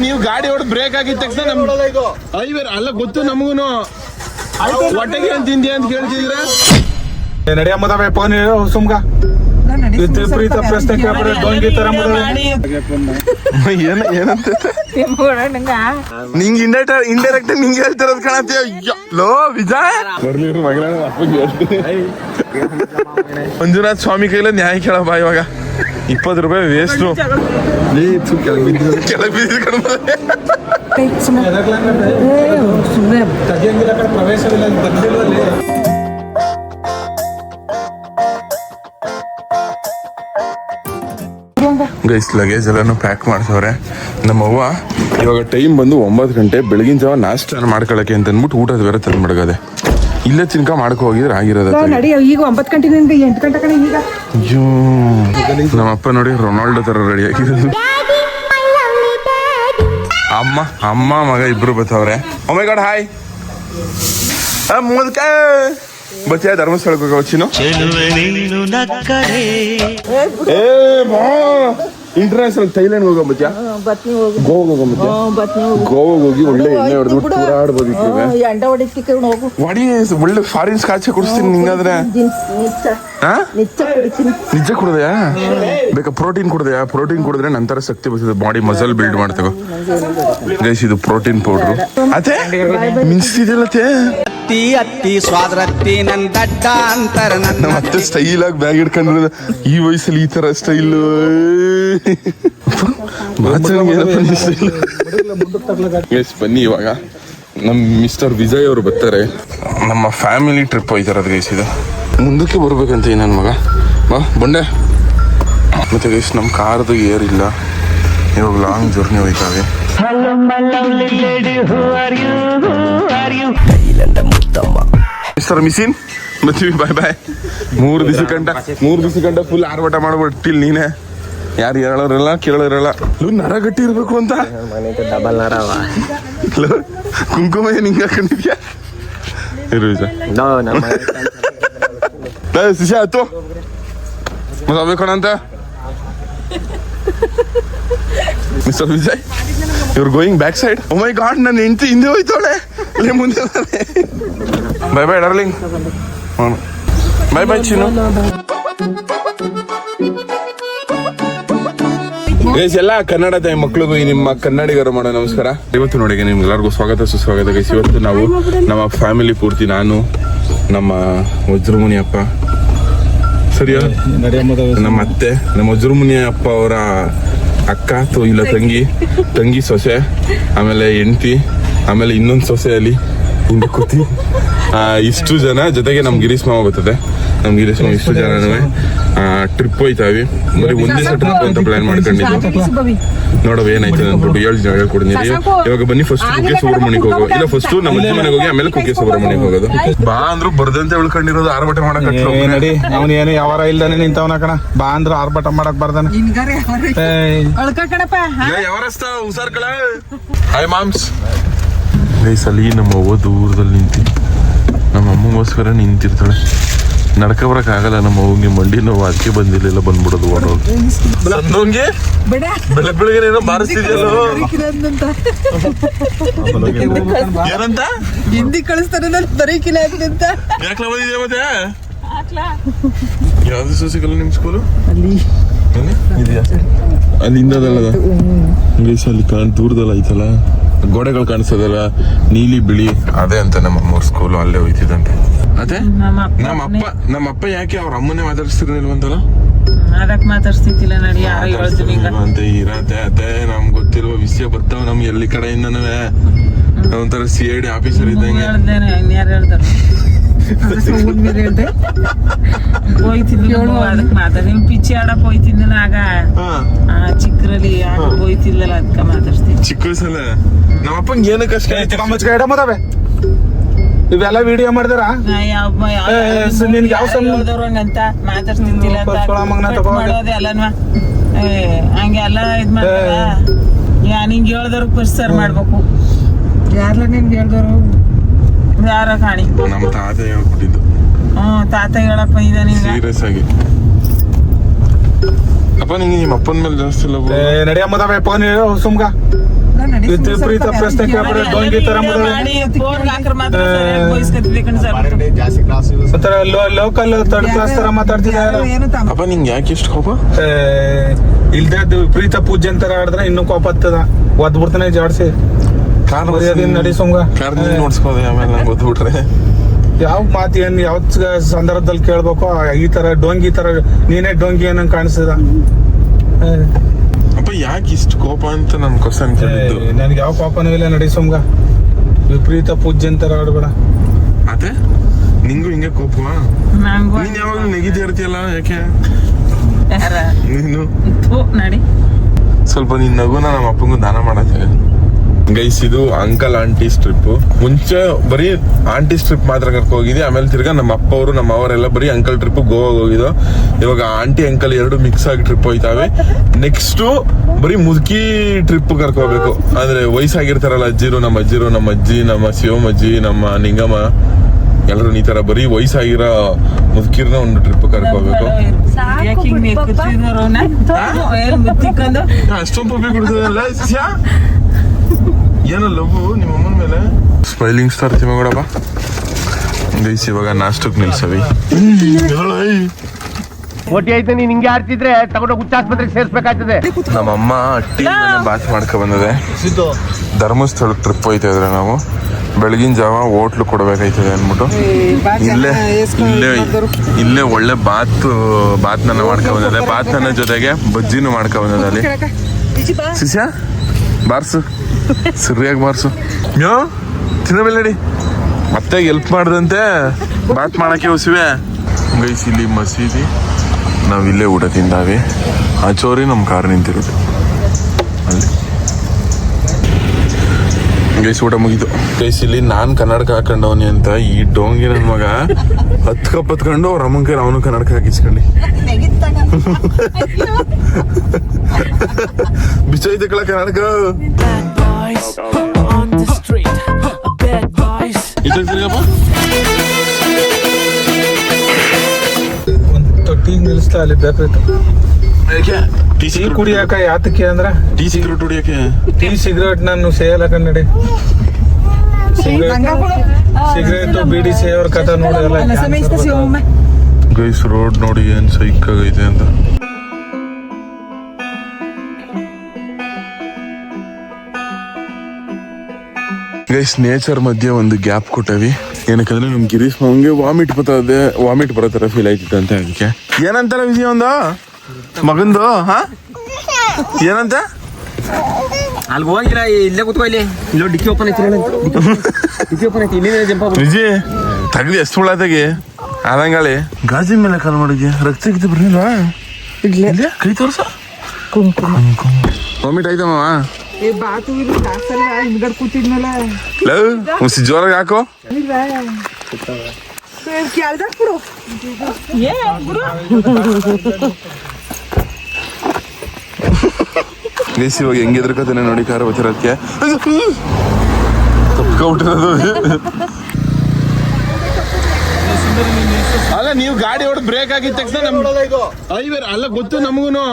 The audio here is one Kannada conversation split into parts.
ನೀವು ಗಾಡಿ ಹೊಡೆದು ಬ್ರೇಕ್ ಆಗಿದ ತಕ್ಷಣ ಐವೇರ್ ಅಲ್ಲ ಗೊತ್ತು ನಮಗೂನು ಹೊಟ್ಟೆಗೆ ಏನ್ ತಿಂದಿ ಅಂತ ಕೇಳ್ತಿದ್ರ ನಡೆಯಮ್ಮದವೆ ಫೋನ್ ಸುಮ್ಗ ಪ್ರೀತ ಪ್ರಶ್ನೆ ಕೇಳ್ಬಿಡ ಡೋಂಗಿ ತರ ಏನಂತ ನಿಂಗೆ ಇಂಡೈರೆಕ್ಟ್ ನಿಂಗೆ ಹೇಳ್ತಿರೋದು ಕಾಣತ್ತೀಯ ಲೋ ವಿಜಯ್ ಮಂಜುನಾಥ್ ಸ್ವಾಮಿ ಕೈಲ ನ್ಯಾಯ ಕೇಳಪ್ಪ ಇವಾಗ 20 ರೂಪಾಯಿ ವೇಸ್ಟು ಕೆಳಗೆ ಬಿದ್ದಿದ್ ಪ್ರವೇಶವಿಲ್ಲ ಬಂದಿಲ್ವಲ್ಲಿ ಗೈಸ್ ಲಗೇಜ್ ಎಲ್ಲಾನು ಪ್ಯಾಕ್ ಮಾಡ್ಸವ್ರೆ ನಮ್ಮವ್ವ ಇವಾಗ ಟೈಮ್ ಬಂದು 9 ಗಂಟೆ ಬೆಳಗಿನ ಜಾವ ನಾಷ್ಟ ಮಾಡ್ಕೊಳಕ್ಕೆ ಅಂತ ಅಂದ್ಬಿಟ್ಟು ಊಟದ ಬೇರೆ ತಂದು ಮಡಗದೆ ಇಲ್ಲೇ ತಿನ್ಕ ಮಾಡ್ಕೊ ಹೋಗಿದ್ರೆ ಆಗಿರೋದ ಈಗ 9 ಗಂಟೆಯಿಂದ 8 ಗಂಟೆ ಕಡೆ ಈಗ ಅಯ್ಯೋ ನಮ್ಮಪ್ಪ ನೋಡಿ ರೊನಾಲ್ಡೋ ತರ ರೆಡಿ ಆಗಿರೋದು ಅಮ್ಮ ಮಗ ಇಬ್ರು ಬತ್ತವ್ರೆ ಓ ಮೈ ಗಾಡ್ ಹಾಯ್ ಮುದ್ಕ ಬಚ್ಚ ಧರ್ಮಸ್ಥಳಕ್ಕೆ ಹೋಗೋಚಿನು ಇಂಟರ್ನ್ಯಾಷನಲ್ ಥೈಲ್ಯಾಂಡ್ ಹೋಗೋ ಬಚ್ಚ ಗೋವಾಗ ಗೋವಾಗ ಹೋಗಿ ಒಳ್ಳೆ ಎಣ್ಣೆ ಹೊಡೆದು ಒಳ್ಳೆ ಫಾರಿನ್ ಸ್ಕಾಚ್ ಕುಡಿಸ್ತೀನಿ ನಿಂಗಾದ್ರೆ ನಿಜ ಕುಡ್ದೆಯಾ ಬೇಕಾ ಪ್ರೋಟೀನ್ ಕುಡಿದ್ರೆ ನಂತರ ಶಕ್ತಿ ಬರ್ತದೆ ಬಾಡಿ ಮಸಲ್ ಬಿಲ್ಡ್ ಮಾಡ್ತೇವೆ ಗೈಸ್ ಇದು ಪ್ರೋಟೀನ್ ಪೌಡ್ರು ಅದೇ ಮಿನ್ಸ್ತಿದೆಯಲ್ಲತ್ತೆ ಅತ್ತಿ ಸ್ವಾದ್ರತ್ತಿ ನನ್ ದಡ್ಡ ಅಂತರ ನಮ್ಮ ಮತ್ತೆ ಸ್ಟೈಲ್ ಆಗಿ ಬ್ಯಾಗ್ ಇಟ್ಕೊಂಡ್ರೆ ಈ ವಯಸ್ಸಲ್ಲಿ ಈ ತರ ಸ್ಟೈಲ್ ಬನ್ನಿ ಇವಾಗ ನಮ್ ಮಿಸ್ಟರ್ ವಿಜಯ್ ಅವರು ಬರ್ತಾರೆ ನಮ್ಮ ಫ್ಯಾಮಿಲಿ ಟ್ರಿಪ್ ಹೋಯ್ತಾರದು ಗೈಸ್ ಇದು ಮುಂದಕ್ಕೆ ಬರ್ಬೇಕಂತ ನನ್ನ ಮಗ ಬಾ ಬಂಡೆ ಮತ್ತೆ ಗೈಸ್ ನಮ್ಮ ಕಾರ್ದು ಏರಿಲ್ಲ ಇವಾಗ ಲಾಂಗ್ ಜರ್ನಿ ಹೋಯ್ತಾವೆ ಮಿಸ್ಟರ್ ಮಿಸಿನ್ ಬರ್ತೀವಿ ಬಾಯ್ 3 ದಿವಸ ಗಂಟ ಫುಲ್ ಆರ್ಭಟ ಮಾಡ್ಬಿಟ್ಟಿಲ್ ನೀನೆ ಯಾರು ಹೇಳೋರಲ್ಲ ಕೇಳೋರಲ್ಲ ನರ ಗಟ್ಟಿ ಇರ್ಬೇಕು ಅಂತ ಡಬಲ್ ನರವ ಕುಂಕುಮ ಏನ್ ಹಿಂಗ ಹಾಕೊಂಡಿದ್ಯಾ ಶಿಶಾ ಆಯ್ತು ಮತ್ತೆ ಹೋಗ್ಬೇಕಣ ಅಂತ ಮಿಸ್ಟರ್ ವಿಜಯ್ ಇವ್ರು ಗೋಯಿಂಗ್ ಬ್ಯಾಕ್ ಸೈಡ್ ಓ ಮೈ ಗಾಡ್ ನನ್ನ ಹೆಂಡತಿ ಹಿಂದೆ ಹೋಯ್ತಾಳೆ ಅಲ್ಲೇ ಮುಂದೆ ಬಾಯ್ ಡಾರ್ಲಿಂಗ್ ಬಾಯ್ ಚಿನ್ನು ಗೈಸ್ ಎಲ್ಲ ಕನ್ನಡ ತಾಯಿ ಮಕ್ಳಿಗೂ ನಿಮ್ಮ ಕನ್ನಡಿಗರು ಮಾಡೋ ನಮಸ್ಕಾರ. ಇವತ್ತು ನೋಡಿ ನಿಮ್ಗೆಲ್ಲರಿಗೂ ಸ್ವಾಗತ ಸುಸ್ವಾಗತ ಗೈಸ್. ಇವತ್ತು ನಾವು ನಮ್ಮ ಫ್ಯಾಮಿಲಿ ಪೂರ್ತಿ ನಾನು ನಮ್ಮ ವಜ್ರಮುನಿ ಅಪ್ಪ ಸರಿಯಾ ನಮ್ಮ ಅತ್ತೆ ನಮ್ಮ ವಜ್ರಮುನಿ ಅಪ್ಪ ಅವರ ಅಕ್ಕ ಇಲ್ಲ ತಂಗಿ ಸೊಸೆ ಆಮೇಲೆ ಹೆಂಡತಿ ಆಮೇಲೆ ಇನ್ನೊಂದು ಸೊಸೆಯಲ್ಲಿ ಹಿಂದೆ ಕೂತಿ ಇಷ್ಟು ಜನ ಜೊತೆಗೆ ನಮ್ ಗಿರೀಶ್ ಮಾವ ಬರ್ತದೆ. ನಮ್ ಗಿರೀಶ್ ಮಾವ ಇಷ್ಟು ಜನನೂ ಟ್ರಿಪ್ ಹೋಯ್ತಾವಿ. ಬರೀ ಒಂದೇ ಸಲ ಟ್ರಿಪ್ ಅಂತ ಪ್ಲಾನ್ ಮಾಡ್ಕೊಂಡಿದ್ದು ನೋಡವ ಏನಾಯ್ತು ಅಂದ್ಬಿಟ್ಟು ಹೇಳ್ಕೊಡಿದೀನಿ. ಇವಾಗ ಬನ್ನಿ ಫಸ್ಟ್ ಕುಕ್ಕೆ ಸುಬ್ರಹ್ಮಣ್ಯಕ್ಕೆ ಹೋಗೋ ಇಲ್ಲ ಫಸ್ಟ್ ನಮ್ಮ ಅಜ್ಜಿ ಮನೆಗೆ ಹೋಗಿ ಆಮೇಲೆ ಕುಕ್ಕೆ ಸುಬ್ರಹ್ಮಣ್ಯಕ್ಕೆ ಹೋಗೋದು. ಬಾ ಅಂದ್ರು ಬರ್ದಂತೆ ಉಳ್ಕೊಂಡಿರೋದು ಆರ್ಭಟ ಮಾಡಕ್ ನಡಿ. ಅವ್ನು ಏನು ಯಾವಾರ ಇಲ್ದಾನೆ ನಿಂತವನ ಕಣ. ಬಾ ಅಂದ್ರು ಆರ್ಭಟ ಮಾಡಕ್ ಬರ್ದಾನೆ. ಹುಷಾರ್ ಕಳ ಹಾಯ್ ಮಾಮ್ಸ್. ಅಲ್ಲಿ ನಮ್ಮ ಅವ್ವ ದೂರದಲ್ಲಿ ನಿಂತಿ ನಮ್ಮ ಅಮ್ಮಗೋಸ್ಕರ ನಿಂತಿರ್ತಾಳೆ. ನಡ್ಕ ಬರಕ್ ಆಗಲ್ಲ ನಮ್ಮ ಅವ್ಗೆ ಮಂಡಿ ನೋವು ಅದಕ್ಕೆ ಬಂದಿಲ್ಲ ಬಂದ್ಬಿಡೋದು ಓಡೋದು. ಬೆಳಗ್ಗೆ ಏನೋ ಬಾರಿಸ್ತಿದ್ಯಲ್ಲ ಏನಂತ ಹಿಂದಿ ಕಳಿಸ್ತಾರೆ ನಾನು ಬರೀಕಿಲ್ಲ ಅಂತ ಯಾಕೆ ಬಂದಿದ್ಯಾ ಮತ್ತೆ ಯಾವ್ದು ಸೋಸಿಕಲ್ಲ ನಿಮ್ ಸ್ಕೂಲು ಇದೆಯಾ ಅಲ್ಲಿಂದದಲ್ಲದ ಅಲ್ಲಿ ದೂರದಲ್ಲ ಐತಲ್ಲ ಗೋಡೆಗಳು ಕಾಣಿಸ್ತದಲ್ಲ ನೀಲಿ ಬಿಳಿ ಅದೇ ಅಂತ ನಮ್ಮ ಅಮ್ಮವ್ರ ಸ್ಕೂಲು ಅಲ್ಲೇ ಹೋಯ್ತಿದಂತೆ. ಅದೇ ನಮ್ಮಪ್ಪ ಯಾಕೆ ಅವ್ರ ಅಮ್ಮನೇ ಮಾತಾಡಿಸ್ತಿರ್ಲಿಲ್ವಂತಲ್ಲ ಅದಕ್ಕೆ ಮಾತಾಡ್ಸ್ತಿಲ್ಲ ನಡಿ ಅಂತ ಇರತ್ತೆ ಅದೇ ನಮ್ಗೆ ಗೊತ್ತಿರುವ ವಿಷಯ ಬರ್ತಾವ ನಮ್ಗೆ ಎಲ್ಲಿ ಕಡೆಯಿಂದನೂ ಒಂಥರ CID ಆಫೀಸರ್ ಇದ್ದಂಗೆ. ಇನ್ಯಾರು ಹೇಳ್ತಾರ ಪಿಚ್ಚಿ ಆಡಕ್ ಹೋಯ್ತಿದ್ದ ಆಗ ಚಿಕ್ಕರಲ್ಲಿ ಹೋಯ್ತಿದ್ದಲ್ಲ ಅದಕ್ಕೆ ಮಾತಾಡ್ತೀನಿ. ಚಿಕ್ಕ ವಯಸ್ಸಲ್ಲ ನಮ್ಮಪ್ಪಂಗೆ ಏನಕ್ಕೆ ಇವೆಲ್ಲ ವಿಡಿಯೋ ಮಾಡಿದಾರ ಅಂತ ಮಾತಾಡ್ತಿದ್ದಿಲ್ಲ ಎಲ್ಲನವಾ ಹಂಗೆಲ್ಲ ಇದ್ ಮಾಡ್ತಾರ. ನಿಂಗೆ ಹೇಳ್ದವ್ರು ಪರಿಸರ ಮಾಡ್ಬೇಕು. ಯಾರ್ಲ ನಿನ್ಗೆ ಹೇಳ್ದವ್ರು ಯಾರ ಕಾಣಿ ನಮ್ಮ ತಾತ ಹೇಳ್ಕೊಟ್ಟಿದ್ದು. ತಾತ ಹೇಳಪ್ಪ ಇದ ನಿಂಗೆ ಸೀರಿಯಸ್ ಆಗಿ ಅಪ್ಪ ನಿಂಗೆ ನಿಮ್ಮ ಅಪ್ಪನ ಮೇಲೆ ಜಾಸ್ತಿ ಇಲ್ಲ ನಡೆಯಮ್ಮದವೆ ಫೋನ್ ಸುಮ್ಗ ವಿಪರೀತ ಪ್ರಶ್ನೆ ಕೇಳ್ಬಿಡ ಡೊಂಗಿ ತರ ಮಾಡಿ ಫೋನ್ ಹಾಕ್ರ ಮಾತ್ರ ಸರಿಯಾಗಿ ಬಯಸ್ಕೊತಿದ್ದೆ ಕಣ್ ಸರ್ ಲೋಕಲ್ ಥರ್ಡ್ ಕ್ಲಾಸ್ ತರ ಮಾತಾಡ್ತಿದ್ದಾರೆ. ಅಪ್ಪ ನಿಂಗೆ ಯಾಕೆ ಇಷ್ಟು ಕೋಪ? ಇಲ್ದೇ ವಿಪರೀತ ಪೂಜೆ ಅಂತಾರ ಆಡಿದ್ರೆ ಇನ್ನೂ ಕೋಪ ಹತ್ತದ ಒದ್ಬಿಡ್ತಾನೆ ಜಾಡ್ಸಿ ನಡಿಸೋಂಗ ನೋಡ್ಸ್ಕೋದೆ ಆಮೇಲೆ ನಂಗೆ ಗೊತ್ಬಿಟ್ರೆ ಯಾವ ಮಾತು ಏನ್ ಯಾವ ಸಂದರ್ಭದಲ್ಲಿ ಕೇಳ್ಬೇಕು. ಈ ತರ ಡೊಂಗಿ ತರ ನೀನೇ ಡೊಂಗಿ ಏನಂಗ್ ಕಾಣಿಸ್ತದ. ಅಪ್ಪ ಯಾಕೆ ಇಷ್ಟು ಕೋಪ ಅಂತ ನನ್ ಕ್ವಶನ್ ಕೇಳಿದ್ದು. ನನ್ಗೆ ಯಾವ ಕೋಪನೂ ಇಲ್ಲ ನಡಿಸೋಂಗ. ವಿಪರೀತ ಪೂಜೆ ಅಂತಾರ ಆಡ್ಬೇಡ. ಅದೇ ನಿಂಗೂ ಹಿಂಗೆ ಕೋಪವಾ? ನಂಗೂ ನೀನ್ ಯಾವಾಗ್ಲೂ ನೆಗಿತಾ ಇರ್ತೀಯಲ್ಲ, ಯಾಕೆ ಯಾರ ನೀನು? ನಡಿ ಸ್ವಲ್ಪ ನಿನ್ ನಗುನ ನಮ್ಮ ಅಪ್ಪಂಗೂ ದಾನ ಮಾಡತ್ತೆ. ಗೈಸ್, ಇದು ಅಂಕಲ್ ಆಂಟಿ ಟ್ರಿಪ್. ಮುಂಚೆ ಬರೀ ಆಂಟಿ ಟ್ರಿಪ್ ಮಾತ್ರ ಕರ್ಕೊ ಹೋಗಿದ್ದೆ. ಆಮೇಲೆ ತಿರ್ಗಾ ನಮ್ಮ ಅಪ್ಪ ಅವರು ನಮ್ಮ ಅವರೆಲ್ಲ ಬರೀ ಅಂಕಲ್ ಟ್ರಿಪ್ ಗೋವಾಗ ಹೋಗಿದ್ದು. ಇವಾಗ ಆಂಟಿ ಅಂಕಲ್ ಎರಡು ಮಿಕ್ಸ್ ಆಗಿ ಟ್ರಿಪ್ ಹೋಯ್ತಾವೆ. ನೆಕ್ಸ್ಟ್ ಬರೀ ಮುದುಕಿ ಟ್ರಿಪ್ ಕರ್ಕೋಬೇಕು. ಅಂದ್ರೆ ವಯಸ್ಸಾಗಿರ್ತಾರಲ್ಲ ಅಜ್ಜಿರು, ನಮ್ಮ ಅಜ್ಜಿರು, ನಮ್ಮ ಅಜ್ಜಿ, ನಮ್ಮ ಶಿವಮಜ್ಜಿ, ನಮ್ಮ ನಿಂಗಮ್ಮ, ಎಲ್ಲರೂ ಈ ತರ ಬರೀ ವಯಸ್ಸಾಗಿರೋ ಮುದುಕಿರ್ನ ಒಂದು ಟ್ರಿಪ್ ಕರ್ಕೋಬೇಕು. ಅಷ್ಟೊಂದು ಪಪ್ಪಿ ಕೊಡ್ತದಲ್ಲ ಏನೋ ಲವ್ ನಿಮ್ಮ ಅಮ್ಮನ ಮೇಲೆ. ಸ್ಮೈಲಿಂಗ್ ಸ್ಟಾರ್ ತಿಮ್ಮಗೂಡಪ್ಪ ಗೈಸ್, ಇವಾಗ ನಾಷ್ಟಕ್ಕೆ ನಿಲ್ಸವಿ. ಒಟ್ಟಿ ಐತೆ ನೀನ್ ಹಿಂಗೆ ಆಡ್ತಿದ್ರೆ ತಗೊಂಡೋಗಿ ಹುಚ್ಚಾಸ್ಪತ್ರೆಗೆ ಸೇರ್ಸ್ಬೇಕಾಗ್ತದೆ. ನಮ್ಮಮ್ಮ ಟೀ ಬಾತ್ ಮಾಡ್ಕೊ ಬಂದದೆ. ಧರ್ಮಸ್ಥಳಕ್ಕೆ ಟ್ರಿಪ್ ಹೋಯ್ತಾ ಇದ್ರೆ ನಾವು ಬೆಳಗಿನ ಜಾವ ಹೋಟ್ಲು ಕೊಡ್ಬೇಕಾಯ್ತದೆ ಅಂದ್ಬಿಟ್ಟು ಇಲ್ಲೇ ಒಳ್ಳೆ ಬಾತ್ನ ಮಾಡ್ಕೊ ಬಂದದೆ. ಬಾತ್ನ ಜೊತೆಗೆ ಬಜ್ಜಿನೂ ಮಾಡ್ಕೊ ಬಂದದೆ. ಅಲ್ಲಿ ಶಿಷ್ಯ ಬಾರ್ಸು, ಸರಿಯಾಗಿ ಬಾರ್ಸು. ಯೋ ತಿನ್ನಬೇಡಿ, ಮತ್ತೆ ಹೆಲ್ಪ್ ಮಾಡ್ದಂತೆ ಬಾತ್ ಮಾಡಕ್ಕೆ ಹೊಸಿವೆ. ಗೈಸ್, ಇಲ್ಲಿ ಮಸೀದಿ, ನಾವಿಲ್ಲೇ ಊಟ ತಿಂದಾವಿ. ಆ ಚೋರಿ ನಮ್ಮ ಕಾರ್ ನಿಂತಿರುತ್ತೆ ಅಲ್ಲಿ. ಗೈಸ್, ಊಟ ಮುಗಿತು. ಗೈಸ್, ಇಲ್ಲಿ ನಾನ್ ಕನ್ನಡಕ ಹಾಕೊಂಡವನಿ ಅಂತ ಈ ಡೋಂಗಿ ನನ್ ಮಗ ಹತ್ಕೊಂಡು ಅವ್ರ ಅಮ್ಮನ ಕೈ ಅವನು ಕನ್ನಡಕ ಹಾಕಿಸ್ಕೊಂಡಿ ಬಿಚ್ಚೈತೆ ಕಳ ಕನ್ನಡಕ. ಟೀ ನಿಲ್ಲಿಸ್ತಾ ಅಲ್ಲಿ ಬೇಕಾಯ್ತು. ಟೀ ಕುಡಿಯಾಕ ಯಾತಕ್ಕೆ ಅಂದ್ರ ಟೀ ಸಿಗರೇಟ್ ಹೊಡಿಯಕ್ಕೆ. ಟೀ ಸಿಗರೇಟ್ ನಾನು ಸೇಯಲ್ಲ ಕನ್ನಡಿ. ಸಿಗರೇಟ್ ಬೀಡಿ ಸೇಯೋರ್ ಕಥೆ ನೋಡಿ. ಗೈಸ್, ರೋಡ್ ನೋಡಿ ಏನ್ ಸೈಕಾಗೈತೆ ಅಂತ. ಗೈಸ್, ನೇಚರ್ ಮಧ್ಯೆ ಒಂದು ಗ್ಯಾಪ್ ಕೊಟ್ಟವಿ. ಏನಕ್ಕಂದ್ರೆ ನಮ್ ಗಿರೀಶ್ ಹಂಗೆ ವಾಮಿಟ್ ಬರೋ ಫೀಲ್ ಆಯ್ತಿತ್ತು ಅಂತ. ಅದಕ್ಕೆ ಏನಂತಾರ ವಿಜಯ ಒಂದು ಮಗಂದು ಏನಂತ ಅಲ್ಲಿ ಹೋಗಿಲ್ಲ, ಇಲ್ಲೇ ಕೂತ್ಕೊ. ಇಲ್ಲಿ ಇಲ್ಲೋ ಡಿಕ್ಕಿ ಓಪನ್ ಐತಿ, ಡಿಕ್ಕಿ ಓಪನ್ ಐತಿ. ಇಲ್ಲಿ ಜಂಪ್ ವಿಜಯ್ ತಗದಿ ಎಷ್ಟು ಉಳಾತಾಗಿ ಆದಂಗಾಳಿ ಗಾಜಿನ ಮೇಲೆ ಕಾಲ್ ಮಾಡಿದ್ಯಾ. ರಕ್ತ ಗಿತ್ತು ಬರ್ಲಿಲ್ವಾ? ಕೈ ತೋರ್ಸ. ವಾಮಿಟ್ ಆಯ್ತಮ್ಮ. ಜೋರಾಗಿ ಹಾಕೋ. ಗೈಸ್, ಇವಾಗ ಹೆಂಗ್ ಎದ್ರಕತಾನೆ ನೋಡಿ ಕಾರ್ ಬತ್ತಿರೋದಕ್ಕೆ. ತಪ್ಪಿಬಿಟ್ಟಿರೋದು. ಅಲ್ಲ, ನೀವು ಗಾಡಿ ಹೊಡೆದು ಬ್ರೇಕ್ ಆಗಿದ ತಕ್ಷಣ ಅಲ್ಲ ಗೊತ್ತು ನಮಗೂನು.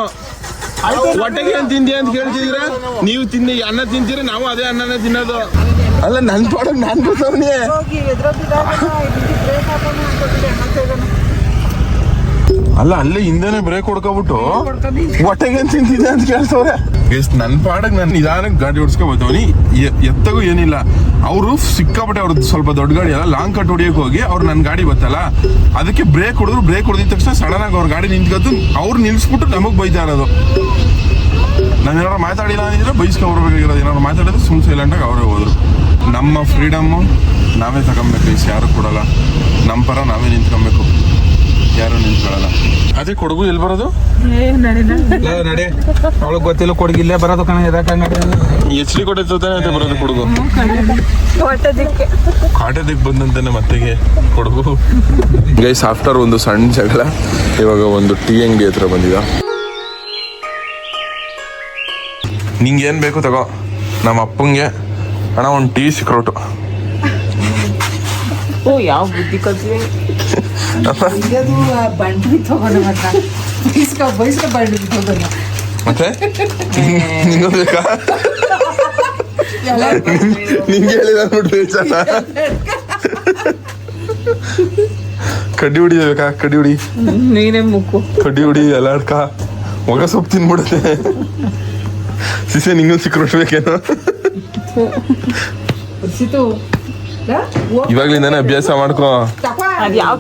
ಹೊಟ್ಟೆಗೆ ಏನ್ ತಿಂದಿ ಅಂತ ಕೇಳ್ತಿದ್ರ. ನೀವು ಅನ್ನ ತಿಂತೀರಿ, ನಾವು ಅದೇ ಅನ್ನನೇ ತಿನ್ನೋದು. ಅಲ್ಲ, ನನ್ ಪಾಡಕ್ ನಾನ್ ಗೊತ್ತವ್ನಿ. ಅಲ್ಲ, ಅಲ್ಲೇ ಹಿಂದೆನೆ ಬ್ರೇಕ್ ಹೊಡ್ಕೊಬಿಟ್ಟು ಹೊಟ್ಟೆಗೆ ಏನ್ ತಿಂತಿದ್ದೆ ಅಂತ ಕೇಳ್ತವ್ರೆ. ನನ್ ಪಾಡಕ್ ನಾನು ನಿಧಾನಕ್ಕೆ ಗಾಡಿ ಓಡಿಸ್ಕೊ ಬರ್ತವನಿ. ಎತ್ತಗೂ ಏನಿಲ್ಲ. ಅವರು ಸಿಕ್ಕಾಪಟ್ಟೆ ಅವ್ರದ್ದು ಸ್ವಲ್ಪ ದೊಡ್ಡ ಗಾಡಿ ಅಲ್ಲ, ಲಾಂಗ್ ಕಟ್ ಹೊಡಿಯಕ್ ಹೋಗಿ ಅವ್ರು ನನ್ನ ಗಾಡಿ ಬತ್ತಲ್ಲ, ಅದಕ್ಕೆ ಬ್ರೇಕ್ ಹೊಡೆದಿದ ತಕ್ಷಣ ಸಡನ್ ಆಗಿ ಅವ್ರ ಗಾಡಿ ನಿಂತ್ಕೊತು. ಅವ್ರು ನಿಲ್ಸ್ಬಿಟ್ಟು ನಮಗ್ ಬೈತಾ ಇರೋದು. ನಾನು ಏನಾರು ಮಾತಾಡಿಲ್ಲ ಅಂದಿದ್ರೆ ಬೈಸ್ಕೊಂಡ್ಬರ್ಬೇಕಾಗಿರೋದು. ಏನಾರು ಮಾತಾಡಿದ್ರೆ ಸುಮ್ ಸೈಲೆಂಟ್ ಆಗಿ ಅವರೇ ಹೋದ್ರು. ನಮ್ಮ ಫ್ರೀಡಮ್ಮು ನಾವೇ ತಗೊಬೇಕು. ಇಸ್ ಯಾರು ಕೊಡಲ್ಲ. ನಮ್ಮ ಪರ ನಾವೇ ನಿಂತ್ಕೊಬೇಕು, ಯಾರು ನಿಂತ್ಕೊಳ್ಳಲ್ಲ. ಅದೇ ಕೊಡಗು ಎಲ್ಲಿ ಬರೋದು? ನಡಿ, ಅವಳಿಗೆ ಗೊತ್ತಿಲ್ಲ. ಕೊಡಗಿಲ್ಲೇ ಬರೋದು ಕಣ. ಎಚ್ ಡಿ ಕೋಟೆ ಜೊತೆ ಬರೋದು ಕೊಡಗು. ಕಾಟದಿಕ್ ಬಂದಂತಾನೆ ಮತ್ತೆಗೆ ಕೊಡಗು. ಗೈಸ್, ಆಫ್ಟರ್ ಒಂದು ಸಣ್ಣ ಜಗಳ ಇವಾಗ ಒಂದು ಟೀ ಅಂಗಡಿ ಹತ್ರ ಬಂದಿದ. ನಿಂಗೆ ಏನ್ ಬೇಕು ತಗೋ. ನಮ್ಮ ಅಪ್ಪಂಗೆ ಅಣ್ಣ ಒಂದು ಟೀ ಸಿಕ್ರೋಟು. ಯಾವ ಬುದ್ಧಿ ಕಲ್ತಿವೆ. ಮತ್ತೆ ನಿಂಗೂ ಬೇಕಾ? ನಿಂಗೆ ಹೇಳಿದ ನೋಡ್ರಿ ಬೇಜಾರ. ಕಡ್ಡಿ ಹೊಡಿಬೇಕಾ? ಕಡ್ಡಿ ಹೊಡಿ, ನೀನೇ ಮುಕ್ಕು. ಕಡ್ಡಿ ಹೊಡಿ ಎಲ್ಲ ಅಡ್ಕ ಮಗ ಸೊಪ್ಪು ತಿನ್ಬಿಡುತ್ತೆ. ಸಿಸೆ ನಿಂಗೂ ಸಿಕ್ಕಿರ್ಬೇಕೇನೋ. ಇವಾಗ್ಲಿಂದಾನೆ ಅಭ್ಯಾಸ ಮಾಡ್ಕೊ. ಅದ್ ಯಾವ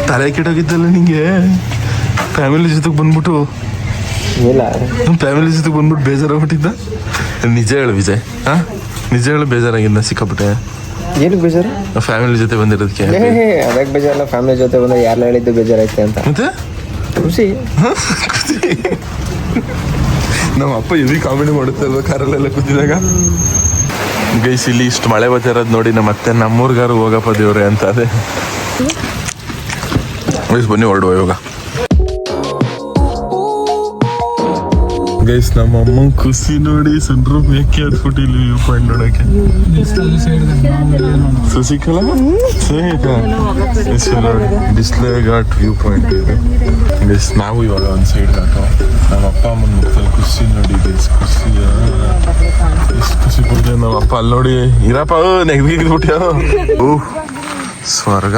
ತಲೆ ಕೆಟ್ಟೋಗಿದ್ದಲ್ಲ ನಿಂಗೆ. ಫ್ಯಾಮಿಲಿ ಜೊತೆಗೆ ಬಂದ್ಬಿಟ್ಟು ಇಲ್ಲ ನಮ್ಮ ಫ್ಯಾಮಿಲಿ ಜೊತೆಗೆ ಬಂದ್ಬಿಟ್ಟು ಬೇಜಾರಾಗ್ಬಿಟ್ಟಿದ್ದ. ನಿಜ ಹೇಳು ವಿಜಯ್, ಹಾ ನಿಜ ಹೇಳು, ಬೇಜಾರಾಗಿದ್ದ ಸಿಕ್ಕಾಪಟ್ಟೆ ಏನಕ್ಕೆ ಬೇಜಾರು? ಫ್ಯಾಮಿಲಿ ಜೊತೆ ಬಂದಿರೋದಕ್ಕೆ. ಅದಕ್ಕೆ ಬೇಜಾರಲ್ಲ, ಫ್ಯಾಮಿಲಿ ಜೊತೆ ಬಂದಾಗ ಯಾರು ಹೇಳಿದ್ದು ಬೇಜಾರೈತೆ ಅಂತ. ಮತ್ತೆ ಖುಷಿ. ನಮ್ಮ ಅಪ್ಪ ಎಲ್ಲಿ ಕಾಮಿಡಿ ಮಾಡುತ್ತಲ್ವ ಕಾರಲ್ಲೆಲ್ಲ ಕೂತಿದಾಗ. ಗೈಸ್ ಇಲ್ಲಿ ಇಷ್ಟು ಮಳೆ ಬರ್ತಿರೋದು ನೋಡಿ ಮತ್ತೆ ನಮ್ಮೂರ್ಗಾರು ಹೋಗಪ್ಪ ದೇವ್ರೆ ಅಂತ ಅದೇ. ಗೈಸ್ ಬನ್ನಿ ಹೊರಡುವ ಇವಾಗ. ಗೈಸ್ ನಮ್ಮ ಅಮ್ಮ ಖುಷಿ ನೋಡಿ ಸನ್ರೂಪ್ ಯಾಕೆ ಹತ್ಬಿಟ್ಟಿಲ್ಲ ವ್ಯೂ ಪಾಯಿಂಟ್ ನೋಡಕ್ಕೆ. Sasikala display ghat view point ಇದೆ ಗೈಸ್. ನಾವು ಇವಾಗ ಒಂದು ಸೈಡ್ ಘಾಟು. ನಮ್ಮ ಅಪ್ಪ ಅಮ್ಮನ ಮುಖದಲ್ಲಿ ಖುಷಿ ನೋಡಿ ಗೈಸ್. ಎಷ್ಟು ಖುಷಿ ಪಡ್ತೀವಿ ನಮ್ಮ ಅಪ್ಪ ಅಲ್ಲಿ ನೋಡಿ. ಇರಪ್ಪ ನೆಗ್ದಿಬಿಟ್ಟ. ಓಹ್ ಸ್ವರ್ಗ.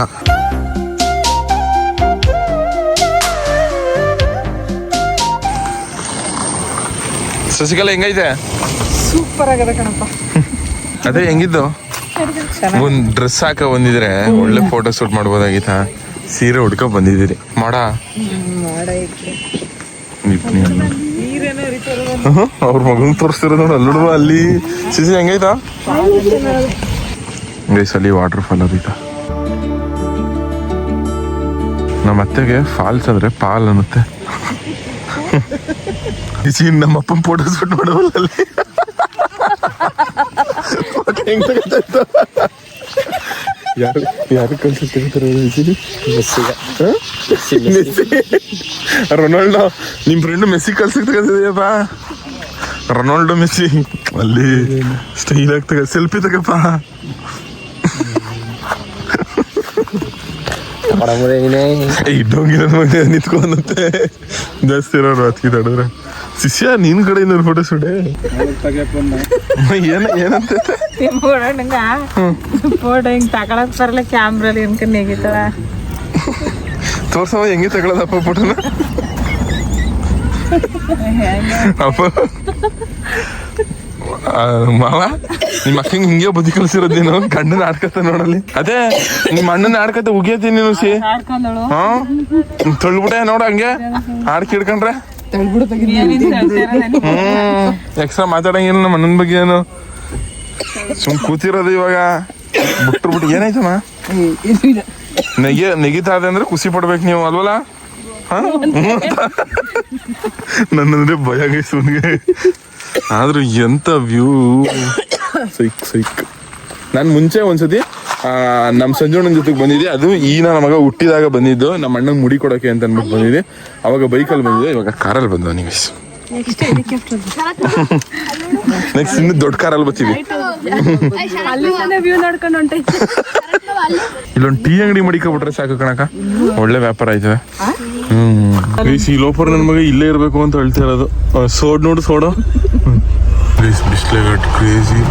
ಶಶಿಕಲಾ ಹೆಂಗೈತೆ? ಸೂಪರ್ ಆಗದ ಕಣಪ್ಪ. ಅದೇ ಹೆಂಗಿದ್ದು? ಒಂದ್ ಡ್ರೆಸ್ ಹಾಕ ಬಂದಿದ್ರೆ ಒಳ್ಳೆ ಫೋಟೋ ಶೂಟ್ ಮಾಡ್ಬೋದಾಗಿತ್ತ. ಸೀರೆ ಹುಡ್ಕ ಬಂದಿದ್ದೀರಿ ಮಾಡ. ಅವ್ರ ಮಗನ್ ತೋರಿಸ್ತಿರೋದು ನೋಡಿ ಅಲ್ಲಿ ನೋಡುವ. ಅಲ್ಲಿ ಸಿಸಿ ಹೆಂಗೈತಾ ಗೈಸ್? ಅಲ್ಲಿ ವಾಟರ್ ಫಾಲ್ ಅದೀತ. ನಮ್ಮ ಅತ್ತೆಗೆ ಫಾಲ್ಸ್ ಅಂದ್ರೆ ಪಾಲ್ ಅನ್ನುತ್ತೆ. ನಮ್ಮ ಅಪ್ಪನ ಫೋಟೋ ಶೂಟ್ ಮಾಡೋಲ್ಲ ಅಲ್ಲಿ. ಯಾರು ಕಳ್ಸಿರ್ತಾರೆ ರೊನಾಲ್ಡೋ. ನಿಮ್ ಫ್ರೆಂಡ್ ಮೆಸ್ಸಿ ಕಳ್ಸಿರ್ತಕ್ಕಂಥದಪ್ಪ. ರೊನಾಲ್ಡೋ ಮೆಸ್ಸಿ ಅಲ್ಲಿ ಸ್ಟೈಲ್ ಆಗ್ತಗ ಸೆಲ್ಫಿ ತಗಪ್ಪ. ಇದ್ದೋಗಿರೋ ಮನೆ ನಿಂತ್ಕೊಂಡಂತೆ ಜಾಸ್ತಿ ಇರೋರು ಅದಕ್ಕೆ ತಡಿದ್ರೆ. ಶಿಷ್ಯ ನಿನ್ ಕಡೆಯಿಂದ ಫೋಟೋ ಶೂಟೇ ಏನಂತ ಫೋಟೋ ಹಿಂಗ್ ತಗೊಳಕ್ ಬರಲ್ಲ ಕ್ಯಾಮ್ರಲ್ಲಿ ಅನ್ಕೊಂಡ್ ನೆಗಿತಾಳ. ತೋರ್ಸವ ಹೆಂಗೆ ತಗೊಳದಪ್ಪ ಫೋಟೋನ. ಅಪ್ಪ ಮಾವ ನಿಮ್ಮ ಅಕ್ಕಂಗೆ ಹಿಂಗೆ ಬುದ್ಧಿ ಕಲಿಸಿರೋದು ನೀನು. ಗಂಡನ ಆಡ್ಕತ್ತ ನೋಡಲ್ಲಿ. ಅದೇ ನಿಮ್ಮ ಅಣ್ಣನ ಆಡ್ಕತ್ತ ಉಗಿಯತಿ ನೀನು. ಸಿ ಹಾ ತೊಳ್ಬಿಟ್ಟೆ ನೋಡ ಹಂಗೆ ಆಡ್ಕಿ ಹಿಡ್ಕೊಂಡ್ರೆ. ಎಕ್ಸ್ಟ್ರಾ ಮಾತಾಡಂಗಿಲ್ಲ ನಮ್ಮ ಅಣ್ಣನ ಬಗ್ಗೆ. ಏನು ಸುಮ್ ಕೂತಿರೋದು ಇವಾಗ ಬಿಟ್ಟು ಏನಾಯ್ತಮ್ಮ? ನೆಗಿತಾ ಇದೆ ಅಂದ್ರೆ ಖುಷಿ ಪಡ್ಬೇಕು ನೀವು ಅಲ್ವಲ್ಲ? ಹಾ ನನ್ನಂದ್ರೆ ಭಯ ಗೈಸುನ್ಗೆ. ಆದ್ರೂ ಎಂತ ವ್ಯೂ ಸೈಕ್. ನಾನು ಮುಂಚೆ ಒಂದ್ಸತಿ ನಮ್ಮ ಸಂಜೋಣ್ಣನ ಜೊತೆಗೆ ಬಂದಿದ್ದೆ. ಅದು ಈ ನನ್ನ ಮಗ ಹುಟ್ಟಿದಾಗ ಬಂದಿದ್ದು. ನಮ್ಮ ಅಣ್ಣಂಗೆ ಮುಡಿ ಕೊಡೋಕೆ ಅಂತ ಅಂದ್ಬಿಟ್ಟು ಬಂದಿದ್ದೆ. ಅವಾಗ ಬೈಕಲ್ಲಿ ಬಂದಿದ್ದೆ, ಇವಾಗ ಕಾರಲ್ಲಿ ಬಂದ ನೀವು. ನೆಕ್ಸ್ಟ್ ಇನ್ನು ದೊಡ್ಡ ಕಾರಲ್ಲಿ ಬರ್ತೀವಿ. ಇಲ್ಲೊಂದು ಟೀ ಅಂಗಡಿ ಮಡಿಕೊಬಿಟ್ರೆ ಸಾಕು ಕಣಕ, ಒಳ್ಳೆ ವ್ಯಾಪಾರ ಆಯ್ತದೆ. ಈ ಲೋಪರ್ ನನ್ನ ಮಗ ಇಲ್ಲೇ ಇರಬೇಕು ಅಂತ ಹೇಳ್ತಾ ಇರೋದು. ಸೋಡ್ ನೋಡು ಸೋಡು. ಡಿಸ್ಪ್ಲೇ ಘಾಟ್ ಕ್ರೇಜಿ.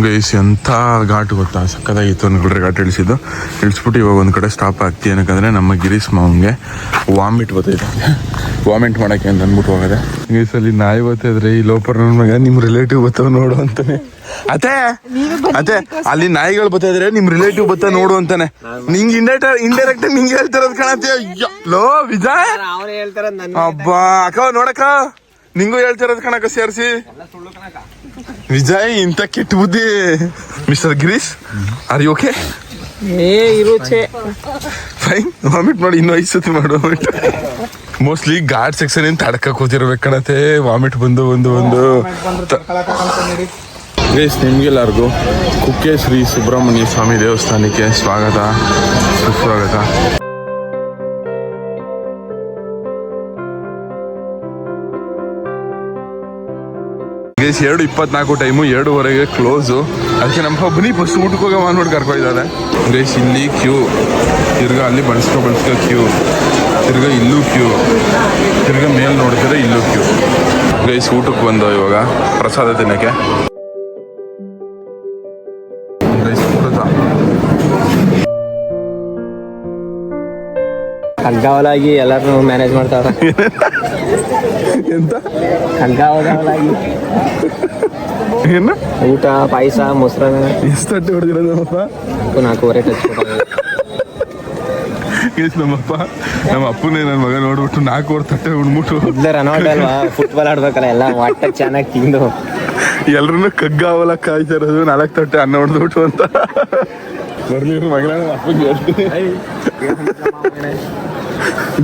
ಗೈಸ್ ಎಂಥ ಘಾಟ್ ಗೊತ್ತಾ, ಸಕ್ಕದಾಗಿತ್ತು. ಅನ್ಕೊಳ್ರೆ ಘಾಟ್ ಇಳಿಸಿದ್ದು. ಇಳಿಸ್ಬಿಟ್ಟು ಇವಾಗ ಒಂದು ಕಡೆ ಸ್ಟಾಪ್ ಆಗ್ತಿ. ಏನಕ್ಕಂದ್ರೆ ನಮ್ಮ ಗಿರೀಶ್ ಮಾವಂಗೆ ವಾಮಿಟ್ ಬರ್ತೈತೆ, ವಾಮಿಟ್ ಮಾಡೋಕ್ಕೆ ಅಂತ ಅಂದ್ಬಿಟ್ಟು ಹೋಗದೆ. ಗೈಸ್ ಅಲ್ಲಿ ನಾಯಿ ಬರ್ತಾಯಿದ್ರೆ ಈ ಲೋಪರ್ ನನ್ನ ಮಗ ನಿಮ್ಮ ರಿಲೇಟಿವ್ ಬರ್ತಾವ ನೋಡು ಅಂತಾನೆ. ಅದೇ ಅಲ್ಲಿ ನಾಯಿಗಳು ಬರ್ತಾಯಿದ್ರೆ ನಿಮ್ ರಿಲೇಟಿವ್ ಬರ್ತಾವ ನೋಡು ಅಂತಾನೆ. ನಿಂಗೆ ಇಂಡೈರೆಕ್ಟ್ ನಿಂಗೆ ಹೇಳ್ತಿರೋದು ಕಾಣತ್ತೆ. ಲೋ ವಿಜಯ್ ಅಬ್ಬಾ ಅಕ್ಕ ನೋಡಕ್ಕ, ನಿಂಗೂ ಹೇಳ್ತಿರೋದು ಕಣಕ್ಕ ಸೇರಿಸಿ. ವಿಜಯ್ ಇಂಥ ಕೆಟ್ಟ ಬುದ್ಧಿ. Mister Girish are you okay? Fine. Vomit ಮಾಡಿ ಇನ್ನೂ 5 ಸತಿ ಮಾಡು ವಾಮಿಟ್. ಮೋಸ್ಟ್ಲಿ ಘಾಟ್ ಸೆಕ್ಷನ್ ಇಂದ ತಡ್ಕ ಕೂತಿರ್ಬೇಕು ಕಣತೆ. ವಾಮಿಟ್ ಬಂದು ಗೈಸ್ ನಿಮ್ಗೆಲ್ಲರಿಗೂ ಕುಕ್ಕೆ ಶ್ರೀ ಸುಬ್ರಹ್ಮಣ್ಯ ಸ್ವಾಮಿ ದೇವಸ್ಥಾನಕ್ಕೆ ಸ್ವಾಗತ ಸುಸ್ವಾಗತ. Guys 2:24 time, 2:15 close. ಅದಕ್ಕೆ ನಮ್ಮ ಬನ್ನಿ ಫಸ್ಟ್ ಊಟಕ್ಕೆ ಹೋಗೋ ಅಂದ್ಬಿಟ್ಟು ಕರ್ಕೊಂಡಿದ್ದಾರೆ ಗೈಸ್. ಇಲ್ಲಿ ಕ್ಯೂ, ತಿರ್ಗಾ ಅಲ್ಲಿ ಬಳಸ್ಕೊ ಕ್ಯೂ, ತಿರ್ಗಾ ಇಲ್ಲೂ ಕ್ಯೂ, ತಿರ್ಗಾ ಮೇಲೆ ನೋಡ್ತಿದ್ರೆ ಇಲ್ಲೂ ಕ್ಯೂ. ಗೈಸ್ ಊಟಕ್ಕೆ ಬಂದೋ ಇವಾಗ ಪ್ರಸಾದ ತಿನ್ನಕ್ಕೆ. ಗೈಸ್ ಕಗ್ಗಾವಲಾಗಿ ಎಲ್ಲಾರು ಮ್ಯಾನೇಜ್ ಮಾಡ್ತಾವ್ರ. ಎಂತ ಕಗ್ಗಾವಲಾಗಿ ಏನು ಊಟ, ಪಾಯಸ, ಮೊಸರನ್ನ ಎಷ್ಟು ತಟ್ಟೆ ಹೊಡೆದಿರೋದು ನಮ್ಮಪ್ಪ? 4:15 ಟಚ್ ಗೈಸ್ ನಮ್ಮಪ್ಪ ನಮ್ಮ ಅಪ್ಪನೇ ನನ್ನ ಮಗ ನೋಡ್ಬಿಟ್ಟು 4 ತಟ್ಟೆ ಉಣ್ಬಿಟ್ಟು ಇದ್ದ ರನೌಟ್ ಅಲ್ವಾ, ಫುಟ್ಬಾಲ್ ಆಡ್ಬೇಕಲ್ಲ, ಎಲ್ಲ ಒಟ್ಟ ಚೆನ್ನಾಗಿ ತಿಂದು ಎಲ್ರನ್ನೂ ಕಗ್ಗಾವಲ ಕಾಯ್ತಾ ಇರೋದು 4 ತಟ್ಟೆ ಅನ್ನ ಹೊಡೆದ್ಬಿಟ್ಟು ಅಂತ. ಬರ್ಲಿ ಮಗಳ ಅಪ್ಪಗೆ ಹೇಳ್ತೀನಿ.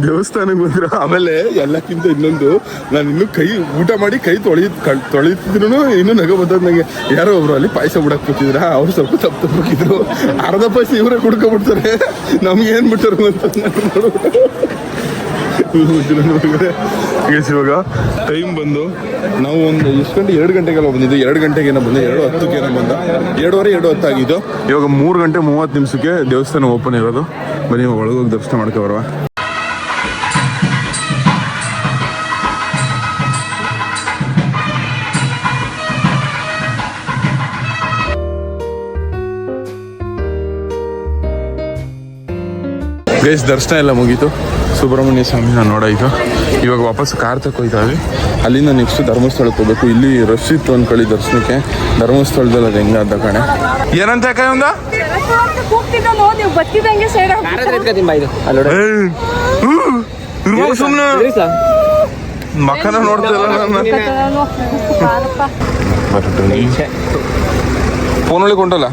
ದೇವಸ್ಥಾನಕ್ಕೆ ಬಂದ್ರು. ಆಮೇಲೆ ಎಲ್ಲಕ್ಕಿಂತ ಇನ್ನೊಂದು, ನಾನು ಇನ್ನೂ ಕೈ ಊಟ ಮಾಡಿ ಕೈ ತೊಳಿತಿದ್ರು ಇನ್ನೂ ನಗ ಬಂದದ್ ನಂಗೆ. ಯಾರೋ ಒಬ್ರು ಅಲ್ಲಿ ಪಾಯಸ ಬಿಡಕ್ ಕೂತಿದ್ರ, ಅವ್ರು ಸ್ವಲ್ಪ ತಪ್ಪಿದ್ರು. ಅರ್ಧ ಪಾಯಸ ಇವರೇ ಕುಡ್ಕೊಬಿಡ್ತಾರೆ, ನಮ್ಗೆ ಏನ್ ಬಿಟ್ಟರು ಅಂತ ಇವಾಗ ಟೈಮ್ ಬಂದು ನಾವು ಒಂದು ಎಷ್ಟು ಗಂಟೆ, 2 ಗಂಟೆಗೆಲ್ಲ ಬಂದಿದ್ದು. 2 ಗಂಟೆಗೇನೋ ಬಂದು 2:10 ಬಂದ, 2:15 2:10 ಆಗಿದ್ದು. ಇವಾಗ 3 ಗಂಟೆ 30 ನಿಮಿಷಕ್ಕೆ ದೇವಸ್ಥಾನ ಓಪನ್ ಇರೋದು. ಬನ್ನಿ ಒಳಗೋಗಿ ದರ್ಶನ ಮಾಡ್ಕೊ ಬರುವ. ಗೈಸ್ ದರ್ಶನ ಎಲ್ಲ ಮುಗೀತು. ಸುಬ್ರಹ್ಮಣ್ಯ ಸ್ವಾಮಿನ ನೋಡಾಯಿತು. ಇವಾಗ ವಾಪಸ್ ಕಾರ್ ತಗೋಯ್ತಾವೆ. ಅಲ್ಲಿಂದ ನೆಕ್ಸ್ಟ್ ಧರ್ಮಸ್ಥಳಕ್ಕೆ ಹೋಗ್ಬೇಕು. ಇಲ್ಲಿ ರಶ್ ಇತ್ತು ಅಂದ್ಕೊಳ್ಳಿ ದರ್ಶನಕ್ಕೆ. ಧರ್ಮಸ್ಥಳದಲ್ಲಿ ಅದು ಹೆಂಗಾದ ಕಣೆ. ಏನಂತ ಯಾಕೆ ಒಂದ ಸುಮ್ಮನೆ ಮಕ್ಕನ ನೋಡ್ತಿಲ್ಲ ನನ್ನ ಫೋನ್ ಒಳಗೆ ಕೊಂಡಲ್ಲ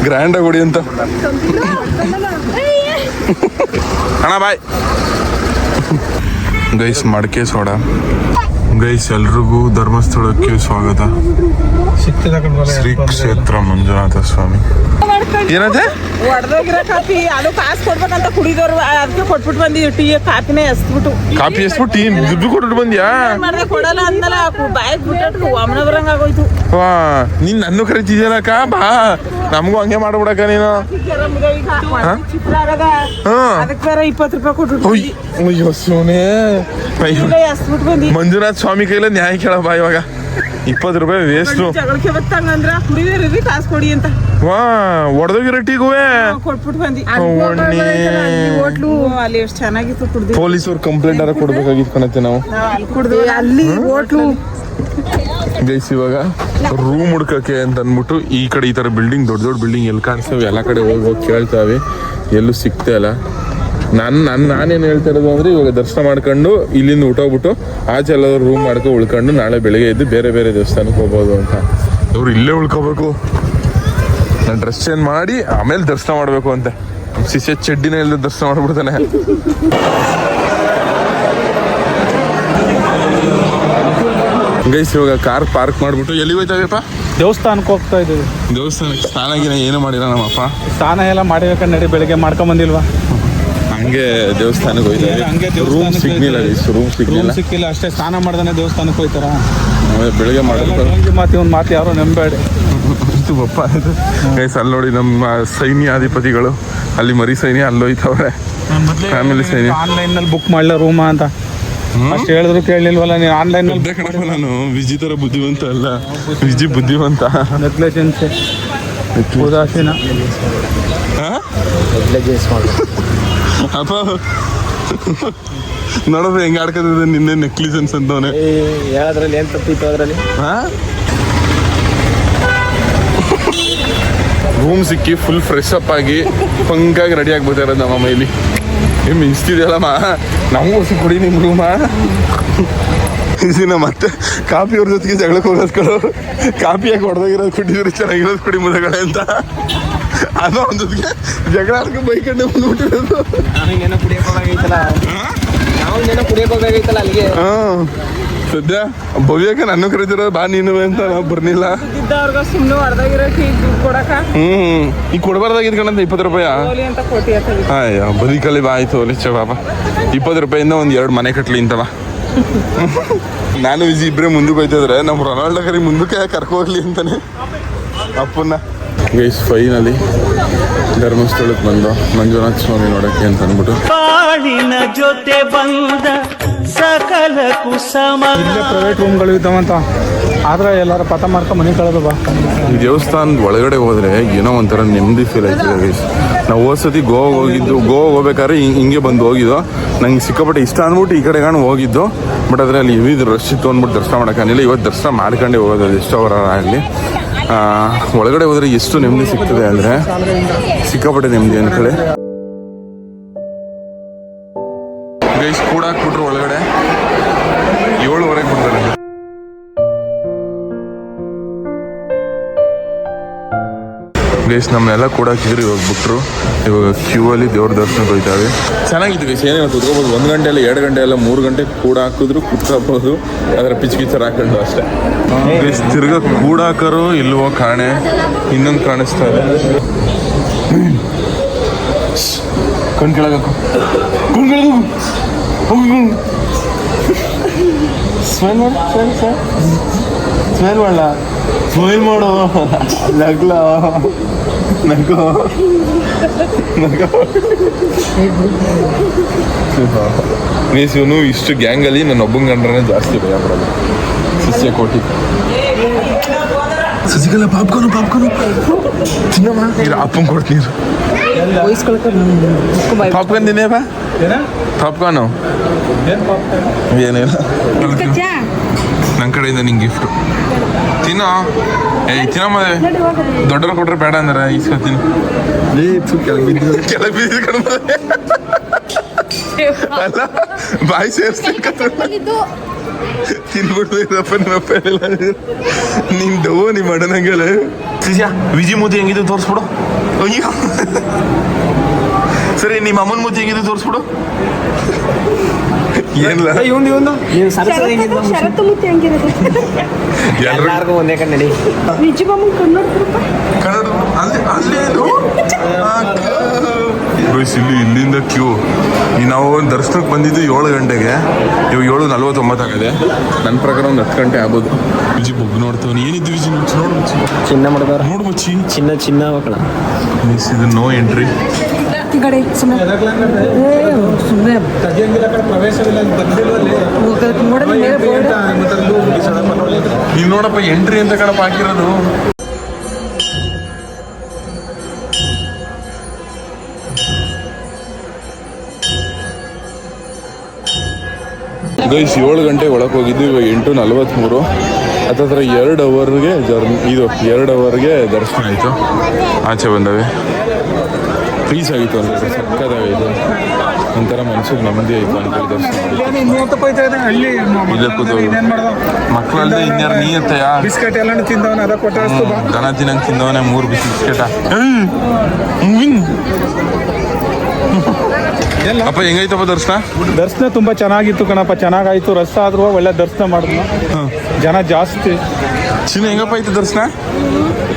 ಗ್ರ್ಯಾಂಡಾಗಿ ಹೊಡಿ ಅಂತ ಅಣ್ಣ ಬಾಯ್. ಗೈಸ್ ಮಡಕೆ ಸೋಡಾ. ಗೈಸ್ ಎಲ್ರಿಗೂ ಧರ್ಮಸ್ಥಳಕ್ಕೆ ಸ್ವಾಗತ. ಶ್ರೀ ಕ್ಷೇತ್ರ ಮಂಜುನಾಥ ಸ್ವಾಮಿ. ಏನಂತೆ ಒಡೆದೋಗಿರೋ ಕಾಫಿ, ಅದು ಕಾಸು ಕೊಡ್ಬೇಕಂತ ಕುಡಿದವ್ರು, ಅದಕ್ಕೆ ಕೊಟ್ಬಿಟ್ಟು ಬಂದಿದ್ವಿ. ಟೀ ಕಾಫಿನೇ ಎಸ್ಬಿಟ್ಟು ಕಾಫಿ ಎಸ್ಬಿಟ್ಟು ಟೀ ದುಡ್ಡು ಕೊಟ್ಬಿಟ್ಟು ಬಂದ್ಯಾ? ಮಾಡಿದ್ರೆ ಕೊಡಲ್ಲ ಅಂದಲ್ಲ, ಬಾಯ್ಗೆ ಬಿಟ್ಟು ಅಮ್ಮನ ಬರಂಗ ಆಗೋಯ್ತು. ವಾ ನೀನ್ ನನ್ನ ಕರಿತಿದ್ಯಲ್ಲಕ್ಕ, ಬಾ ನಮಗೂ ಹಂಗೆ ಮಾಡ್ಬಿಡಕ್ಕ ನೀನು. ಚಿತ್ರ ಆಗದ ಅದಕ್ಕೆ ಬೇರೆ 20 ರೂಪಾಯಿ ಕೊಟ್ಬಿಟ್ಟು ಅಯ್ಯೋ ಸೋನೆ, ಎಸ್ಬಿಟ್ಟು ಬಂದಿ. ಮಂಜುನಾಥ್ ಸ್ವಾಮಿ ಕೈಲ ನ್ಯಾಯ ಕೇಳಪ್ಪ ಇವಾಗ. 20 ರೂಪಾಯಿ ವೇಸ್ಟ್. ಜಗಳಕ್ಕೆ ಬತ್ತಂಗಂದ್ರ ಕುಡಿದ್ರಿ ಕಾಸು ಕೊಡಿ ಅಂತ. ವಾ ಒಡೆದೋಗಿರೋ ಟೀಗುವೆ ಕೊಟ್ಬಿಟ್ಟು ಬಂದಿ. ಹೋಟ್ಲು ಅಲ್ಲಿ ಎಷ್ಟು ಚೆನ್ನಾಗಿತ್ತು. ಕುಡ್ದು ಪೊಲೀಸವ್ರು ಕಂಪ್ಲೇಂಟ್ ಆರ ಕೊಡ್ಬೇಕಾಗಿತ್ತು ಕಣತ್ತೆ ನಾವು. ಕುಡ್ದು ಅಲ್ಲಿ ಹೋಟ್ಲು. ಗೈಸ್ ಇವಾಗ ರೂಮ್ ಹುಡ್ಕಕ್ಕೆ ಅಂತ ಅಂದ್ಬಿಟ್ಟು ಈ ಕಡೆ ಈ ತರ ಬಿಲ್ಡಿಂಗ್, ದೊಡ್ಡ ದೊಡ್ಡ ಬಿಲ್ಡಿಂಗ್ ಎಲ್ಲಿ ಕಾಣಿಸ್ತವೆ ಎಲ್ಲ ಕಡೆ ಹೋಗಿ ಕೇಳ್ತಾವೆ, ಎಲ್ಲೂ ಸಿಗ್ತಾ ಇಲ್ಲ. ನಾನೇನು ಹೇಳ್ತಾ ಇರೋದು ಅಂದರೆ, ಇವಾಗ ದರ್ಶನ ಮಾಡ್ಕೊಂಡು ಇಲ್ಲಿಂದ ಊಟೋಗ್ಬಿಟ್ಟು ಆಚೆ ಎಲ್ಲಾದ್ರೂ ರೂಮ್ ಮಾಡ್ಕೊಂಡು ಉಳ್ಕೊಂಡು ನಾಳೆ ಬೆಳಗ್ಗೆ ಎದ್ದು ಬೇರೆ ಬೇರೆ ದೇವಸ್ಥಾನಕ್ಕೆ ಹೋಗ್ಬೋದು ಅಂತ. ಇವ್ರು ಇಲ್ಲೇ ಉಳ್ಕೋಬೇಕು, ನಾನು ಡ್ರೆಸ್ ಚೇಂಜ್ ಮಾಡಿ ಆಮೇಲೆ ದರ್ಶನ ಮಾಡಬೇಕು ಅಂತೆ. ಶಿಷ್ಯ ಚಡ್ಡಿನ ಇಲ್ಲದೆ ದರ್ಶನ ಮಾಡ್ಬಿಡ್ತಾನೆ. ಗೈಸ್ ಇವಾಗ ಕಾರ್ ಪಾರ್ಕ್ ಮಾಡ್ಬಿಟ್ಟು ಎಲ್ಲಿ ಹೋಯ್ತಾವಪ್ಪ? ದೇವಸ್ಥಾನಕ್ಕೆ ಹೋಗ್ತಾ ಇದ್ದೀವಿ. ದೇವಸ್ಥಾನಕ್ಕೆ ಸ್ನಾನಗಿನ ಏನು ಮಾಡಿಲ್ಲ ನಮ್ಮಪ್ಪ. ಸ್ನಾನ ಎಲ್ಲ ಮಾಡಿಬೇಕಂತ ನಡಿ, ಬೆಳಿಗ್ಗೆ ಮಾಡ್ಕೊಂಬಂದಿಲ್ವಾ? ಹಂಗೆ ದೇವಸ್ಥಾನಕ್ಕೆ ಹೋಯ್ತಾರೆ. ರೂಮ್ ಸಿಗ್ಲಿಲ್ಲ, ರೂಮ್ ಸಿಕ್ಕಿಲ್ಲ ಅಷ್ಟೇ. ಸ್ನಾನ ಮಾಡ್ದಾನೆ ದೇವಸ್ಥಾನಕ್ಕೆ ಹೋಯ್ತಾರ. ಬೆಳಿಗ್ಗೆ ಮಾಡಿದ್ರು ಮಾತು ಒಂದು ಮಾತು ಯಾರೋ ನಂಬೇಡಿ. ಬಪ್ಪ ಗೈಸ್ ಅಲ್ಲಿ ನೋಡಿ ನಮ್ಮ ಸೈನ್ಯಾಧಿಪತಿಗಳು, ಅಲ್ಲಿ ಮರಿ ಸೈನ್ಯ ಅಲ್ಲೋಯ್ತವ್ರೆ. ಫ್ಯಾಮಿಲಿ ಸೈನ್ಯ. ಆನ್ಲೈನಲ್ಲಿ ಬುಕ್ ಮಾಡಲ ರೂಮ ಅಂತ ಅಷ್ಟು ಹೇಳಿದ್ರು ಕೇಳಲಿಲ್ವಲ್ಲ ನೀನು. ಆನ್ಲೈನಲ್ಲಿ ಕಣಪ್ಪ ನಾನು ವಿಜಿ ಥರ ಬುದ್ಧಿವಂತ ಅಲ್ಲ, ವಿಜಿ ಬುದ್ಧಿವಂತ. ನೆಗ್ಲೆಜೆನ್ಸ್, ಉದಾಸೀನ. ಅಪ್ಪ ನೋಡೋದು ಹೆಂಗೆ ಆಡ್ಕೊತಿದ್ದೆ ನಿನ್ನೆ ನೆಕ್ಲಿಸೆನ್ಸ್ ಅಂತವನೆ. ಹೇಳೋದ್ರಲ್ಲಿ ಏನು ತಪ್ಪಿತ್ತು ಅದರಲ್ಲಿ? ರೂಮ್ ಸಿಕ್ಕಿ ಫುಲ್ ಫ್ರೆಶ್ ಅಪ್ ಆಗಿ ಪಂಕಾಗಿ ರೆಡಿ ಆಗ್ಬಿಡ್ತಾರ ನಮ್ಮ ಮೈಲಿ. ಏನು ಮಿಂಚ್ತಿದ್ಯಲ್ಲಮ್ಮ, ನಮಗೂ ಕುಡಿ ನಿಮ್ಮ ರೂಮ. ಇದನ್ನ ಮತ್ತೆ ಕಾಫಿ ಅವ್ರ ಜೊತೆಗೆ ಜಗಳಕ್ಕೆ ಹೋಗೋದ್ಗಳು. ಕಾಫಿ ಯಾಕೆ ಹೊಡೆದಾಗಿರೋದು ಕುಡಿದ್ರು ಚೆನ್ನಾಗಿರೋದು ಕುಡಿ ಮುದಗಳೇ ಅಂತ. ಅದು ಅವ್ನ ಜೊತೆಗೆ ಜಗಳ ಆಡ್ಕೊಂಡು ಬೈಕಂಡೆ ಬಂದ್ಬಿಟ್ಟಿರೋದು. ನಾವೇನೇನೋ ಕುಡಿಯಕ್ಕೆ ಹೋಗ್ಬೇಕಾಗೈತಲ್ಲ ಅಲ್ಲಿಗೆ. ಸದ್ಯ ಭವ್ಯಕ್ಕೆ ನನ್ನ ಕರೀತಿರೋ ಬಾ ನೀನು ಅಂತ ನಾವು ಬರ್ನಿಲ್ಲ. ಸುಮ್ಮನೆ ಹೊಡೆದಾಗಿರೋ ಟೀ ದುಡ್ಡು ಕೊಡಕ ಈಗ ಕೊಡಬಾರ್ದಾಗಿದ್ ಕಣಂತ 20 ರೂಪಾಯಿ ಅಂತ ಕೊಟ್ಟಿ. ಅಯ್ಯೋ ಬದುಕಲ್ಲಿ ಬಾ ಆಯ್ತು ಒಲಿಚ ಬಾಬಾ. 20 ರೂಪಾಯಿಂದ ಒಂದು 2 ಮನೆ ಕಟ್ಲಿ ಇಂತವ. ನಾನು ವಿಜಿ ಇಬ್ಬರೇ ಮುಂದಕ್ಕೆ ಹೋಯ್ತಿದ್ರೆ ನಮ್ಮ ರೊನಾಲ್ಡೋ ಕರಿ ಮುಂದಕ್ಕೆ ಕರ್ಕೊ ಹೋಗ್ಲಿ ಅಂತಾನೆ ಅಪ್ಪನ್ನ. ಗೈಸ್ ಫೈನಲಿ ಧರ್ಮಸ್ಥಳಕ್ಕೆ ಬಂದು ಮಂಜುನಾಥ ಸ್ವಾಮಿ ನೋಡಕ್ಕೆ ಅಂತ ಅಂದ್ಬಿಟ್ಟು ಬಾಳಿನ ಜೊತೆ ಬಂದ ಸಕಲ ಕುಸಮ. ಇಲ್ಲೇ ಪ್ರೈವೇಟ್ ರೂಮ್ಗಳು ಇದ್ದಾವಂತ, ಆದ್ರೆ ಎಲ್ಲಾರ ಪತ ಮಾಡ್ಕೊಂಡು ಮನೆ ಕಳೆದು ಬಾ. ಈ ದೇವಸ್ಥಾನದ ಒಳಗಡೆ ಹೋದ್ರೆ ಏನೋ ಒಂಥರ ನೆಮ್ಮದಿ ಫೀಲ್ ಆಯ್ತದೆ ಗೈಸ್. ನಾವು ಹೋದ್ಸತಿ ಗೋವಾ ಹೋಗ್ಬೇಕಾದ್ರೆ ಹಿಂಗೆ ಬಂದು ಹೋಗಿದ್ದು. ನಂಗೆ ಸಿಕ್ಕಾಪಟ್ಟೆ ಇಷ್ಟ ಅಂದ್ಬಿಟ್ಟು ಈ ಕಡೆ ಕಾಣ್ ಹೋಗಿದ್ದು. ಬಟ್ ಆದರೆ ಅಲ್ಲಿ ಹೆವಿ ರಶ್ ಇತ್ತು ಅಂದ್ಬಿಟ್ಟು ದರ್ಶನ ಮಾಡೋಕ್ಕಾಗಿಲ್ಲ. ಇವತ್ತು ದರ್ಶನ ಮಾಡ್ಕೊಂಡೇ ಹೋಗೋದು, ಅದು ಎಷ್ಟು ಅವರ ಆಗಲಿ. ಒಳಗಡೆ ಹೋದ್ರೆ ಎಷ್ಟು ನೆಮ್ಮದಿ ಸಿಗ್ತದೆ ಅಂದರೆ ಸಿಕ್ಕಾಪಟ್ಟೆ ನೆಮ್ಮದಿ ಅಂದ್ಕೊಳ್ಳಿ ಗೈಸ್. ಕೂಡ ಹಾಕ್ಬಿಟ್ರು ಒಳಗಡೆ 7:30 ಕೊಡ್ತಾರೆ. ಗೈಸ್ ನಮ್ಮನ್ನೆಲ್ಲ ಕೂಡ ಹಾಕಿದ್ರು, ಇವಾಗ ಬಿಟ್ರು. ಇವಾಗ ಕ್ಯೂ ಅಲ್ಲಿ ದೇವ್ರ ದರ್ಶನಕ್ಕೆ ಹೋಗ್ತಾವೆ. ಚೆನ್ನಾಗಿತ್ತು ಗೈಸ್, ಏನೇನು ಕುತ್ಕೋಬೋದು. 1 ಗಂಟೆ ಅಲ್ಲ 2 ಗಂಟೆ ಅಲ್ಲ 3 ಗಂಟೆ ಕೂಡ ಹಾಕಿದ್ರು ಕುತ್ಕೋಬೋದು. ಅದರ ಪಿಚ್ ಕಿಚ್ಚರ್ ಹಾಕೊಂಡು ಅಷ್ಟೇ ಗೈಸ್. ತಿರ್ಗಾ ಕೂಡ ಹಾಕೋರು ಇಲ್ವೋ ಕಾಣೆ, ಇನ್ನೊಂದು ಕಾಣಿಸ್ತಾ ಇದೆ. ಕಣ್ ಕೆಳಗು ಸ್ಮೈಲ್ ಮಾಡು, ಸ್ಮೈಲ್ ಮಾಡಲ, ಸ್ಮೈಲ್ ಮಾಡು, ನಗ್ಲ ನಗೋ ಮೀನ್ಸ್ ಇವನು ಇಷ್ಟು ಗ್ಯಾಂಗಲ್ಲಿ ನನ್ನ ಒಬ್ಬಂಗೆ ಕಂಡ್ರೆ ಜಾಸ್ತಿ ಭಯ ಪಡೋದು. ಸಸ್ಯ ಕೋಟಿ ಸಸಿಗಲ್ಲ ಪಾಪ್ಕಾರ್ನು ತಿನ್ನಮ್ಮ, ನೀರು ಅಪ್ಪಂಗೆ ಕೊಡ್ತೀನಿ. ಪಾಪ್ಕಾರ್ನ್ ತಿನ್ನೇಪ, ಪಾಪ್ಕಾರ್ನು ಏನಿಲ್ಲ ನನ್ನ ಕಡೆಯಿಂದ ನಿಂಗೆ ಗಿಫ್ಟು. ತಿನ್ನೋ, ತಿನ್ನಮ್ಮ. ದೊಡ್ಡವ್ರು ಕೊಟ್ರೆ ಬೇಡ ಅಂದ್ರೆ ಇಸ್ಕೊತೀನಿ. ಕೆಳಗೆ ಬಿದ್ದು ಕಡಿಮೆ ಅಲ್ಲ, ಬಾಯಿ ಸೇರಿಸ್ತೀನಿ ತಿನ್ಬಿಡ್ದು. ಇರಪ್ಪ ಎಲ್ಲ ನಿಂದು ನಿಮ್ಮ ಅಣ್ಣನಂಗೆಲ್ಲ ವಿಜಿ ಮೂತಿ ಹೆಂಗಿದ್ದು ತೋರಿಸ್ಬಿಡು. ಅಯ್ಯೋ ಸರಿ, ನಿಮ್ಮ ಅಮ್ಮನ ಮೂತಿ ಹೆಂಗಿದ್ದು ತೋರಿಸ್ಬಿಡು. ಏನಿಲ್ಲ ಶರತ್ತು ಮುತ್ತಿ ಹಂಗಿರೋದು ಎಲ್ಲರಿಗೂ ಒಂದೇ ಕನ್ನಡಿ. ನಿಜವಾಗ್ಲೂ ಕನ್ನಡ ಕನ್ನಡ ಅಲ್ಲೇ ಇಲ್ಲಿಂದ ಕ್ಯೂ. ನಾವು ದರ್ಶನಕ್ಕೆ ಬಂದಿದ್ದು 7 ಗಂಟೆಗೆ, ಇವಾಗ 7:49 ಆಗಿದೆ. ನನ್ನ ಪ್ರಕಾರ ಒಂದು 10 ಗಂಟೆ ಆಗ್ಬೋದು. ವಿಜಿ ಬೊಗ್ಗು ನೋಡ್ತಾವೆ. ಏನಿದ್ದು ವಿಜಿ ನೋಡು, ಚಿನ್ನ ಮಾಡಿದವ್ರ ನೋಡು ಮಚ್ಚಿ, ಚಿನ್ನ ಮಕ್ಕಳ ಮಿಸ್ ಇದು ನೋ ಎಂಟ್ರಿ. ಕಡೆ ಸುಮ್ಮನೆ ಪ್ರವೇಶವಿಲ್ಲ ನೀನು ನೋಡಪ್ಪ ಎಂಟ್ರಿ ಅಂತ ಕಣಪ್ಪ ಹಾಕಿರೋದು. ಗೈಸ್ 7 ಗಂಟೆ ಒಳಗೆ ಹೋಗಿದ್ದು, ಇವಾಗ 8:43. ಹತ್ತತ್ರ 2 ಅವರ್ಗೆ ಜರ್ನಿ. ಇದು 2 ಅವರ್ಗೆ ದರ್ಶನ ಆಯಿತು. ಆಚೆ ಬಂದವೆ. ಪೀಸ್ ಆಗಿತ್ತು ಅಂದರೆ ಸಕ್ಕದಾಗಿತ್ತು. ಒಂಥರ ಮನ್ಸಿಗೆ ನೆಮ್ಮದಿ ಆಯಿತು ಅನ್ಕೊಳ್ಳಿ ದರ್ಶನ ಮಾಡಿ. ಇಲ್ಲೇ ಕೂತೋಗಿ ಮಕ್ಕಳಲ್ಲದೆ ಇನ್ಯಾರು ನೀ ಇರ್ತಾಯ. ಬಿಸ್ಕೆಟ್ ಎಲ್ಲ ತಿಂದವನ ಅದ ಕೊಟ್ಟ ದನ ತಿನ್ನಂಗೆ ತಿಂದವನೇ 3 ಬಿಸ್ಕೆಟ. ಅಪ್ಪ ಹೆಂಗೈತಪ್ಪ ದರ್ಶನ? ದರ್ಶನ ತುಂಬಾ ಚೆನ್ನಾಗಿತ್ತು ಕಣಪ್ಪ, ಚೆನ್ನಾಗಾಯ್ತು. ರಸ್ತೆ ಆದ್ರೂ ಒಳ್ಳೆ ದರ್ಶನ ಮಾಡಿದ್ನು. ಜನ ಜಾಸ್ತಿ. ಚಿನ್ನ ಹೆಂಗಪ್ಪ ಆಯ್ತು ದರ್ಶನ?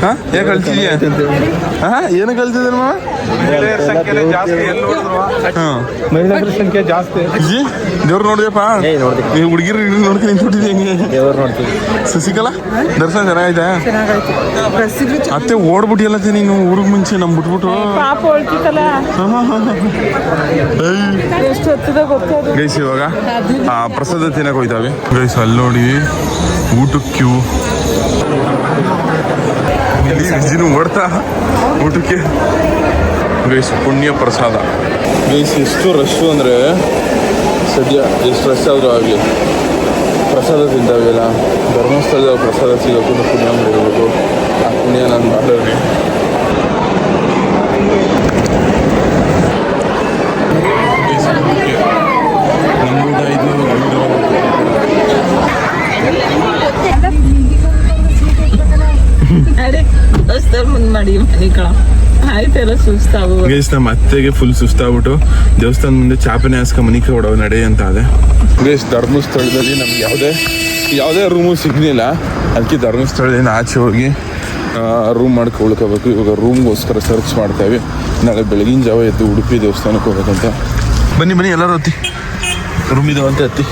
ಹಾ, ಹೇಗೆ ಕಳ್ತಿದ್ಯಾ? ಹಾ, ಏನು ಕಳ್ತಿದ್ದೀರ ಮಹಿಳೆಯರ ಸಂಖ್ಯೆ ಜಾಸ್ತಿ, ಎಲ್ಲಿ ನೋಡಿದ್ರು ಮಹಿಳೆಯರ ಸಂಖ್ಯೆ ಜಾಸ್ತಿ. ದೇವ್ರು ನೋಡಿದೆಪ್ಪ, ಈ ಹುಡುಗಿರು ನೋಡ್ಕೊಂಡು ನಿಂತ್ಬಿಟ್ಟಿದ್ದೆ. ಹೆಂಗೆ ದೇವ್ರು ನೋಡ್ತೀವಿ. ಸಸಿಕಲಾ ದರ್ಶನ ಚೆನ್ನಾಗೈತಾ? ಅತ್ತೆ ಓಡ್ಬಿಟ್ಟಿಯಲ್ಲ ನೀನು ಊರಿಗೆ ಮುಂಚೆ ನಮ್ ಬಿಟ್ಬಿಟ್ಟು. ಪಾಪ ಹೊಳ್ತಿತ್ತಲ್ಲ ಎಷ್ಟು ಹೊತ್ತದ ಗೊತ್ತದು. ಗೈಸ್ ಇವಾಗ ಪ್ರಸಾದ ತಿನ್ನಕ್ಕೆ ಹೋಯ್ತಾವೆ. ಗೈಸ್ ಅಲ್ಲಿ ನೋಡಿ ಊಟಕ್ಕೆ ಕ್ಯೂ. ಇಲ್ಲಿ ಓಡ್ತಾ ಊಟಕ್ಕೆ. ಗೈಸ್ ಪುಣ್ಯ ಪ್ರಸಾದ. ಗೈಸ್ ಎಷ್ಟು ರಶ್ಶು ಅಂದರೆ ಸದ್ಯ ಎಷ್ಟು ರಶ್ ಆದರೂ ಆಗಲಿ ಪ್ರಸಾದ ತಿಂತಾವೆಲ್ಲ. ಧರ್ಮಸ್ಥಳದ ಪ್ರಸಾದ ಸಿಗೋಕ್ಕೂ ಪುಣ್ಯ ಮಾಡಿರ್ಬೇಕು. ಆ ಪುಣ್ಯ ನಾನು ಮಾಡೋರಿ. ನಮ್ಮೂಟ ಇದು ಮುಂದೆ ಮಾಡಿ ಮನೆ ಕಳ ಆಯ್ತೆಲ್ಲ ಸುಸ್ತಾಗ. ಗೈಸ್ ನಮ್ಮ ಅತ್ತೆಗೆ ಫುಲ್ ಸುಸ್ತಾಗ್ಬಿಟ್ಟು ದೇವಸ್ಥಾನ ಮುಂದೆ ಚಾಪನೆ ಹಾಸ್ಕೊಂಡು ಮನೆ ಕೊಡೋ ನಡೆ ಅಂತ ಅದೇ. ಗೈಸ್ ಧರ್ಮಸ್ಥಳದಲ್ಲಿ ನಮ್ಗೆ ಯಾವುದೇ ರೂಮು ಸಿಗ್ಲಿಲ್ಲ. ಅದಕ್ಕೆ ಧರ್ಮಸ್ಥಳದಿಂದ ಆಚೆ ಹೋಗಿ ರೂಮ್ ಮಾಡ್ಕೊ ಉಳ್ಕೋಬೇಕು. ಇವಾಗ ರೂಮ್ಗೋಸ್ಕರ ಸರ್ಚ್ ಮಾಡ್ತೇವೆ. ನಾಳೆ ಬೆಳಗಿನ ಜಾವ ಎದ್ದು ಉಡುಪಿ ದೇವಸ್ಥಾನಕ್ಕೆ ಹೋಗ್ಬೇಕಂತ. ಬನ್ನಿ ಎಲ್ಲರೂ ಹತ್ತಿ, ರೂಮ್ ಇದಾವಂತೆ ಹತ್ತಿ.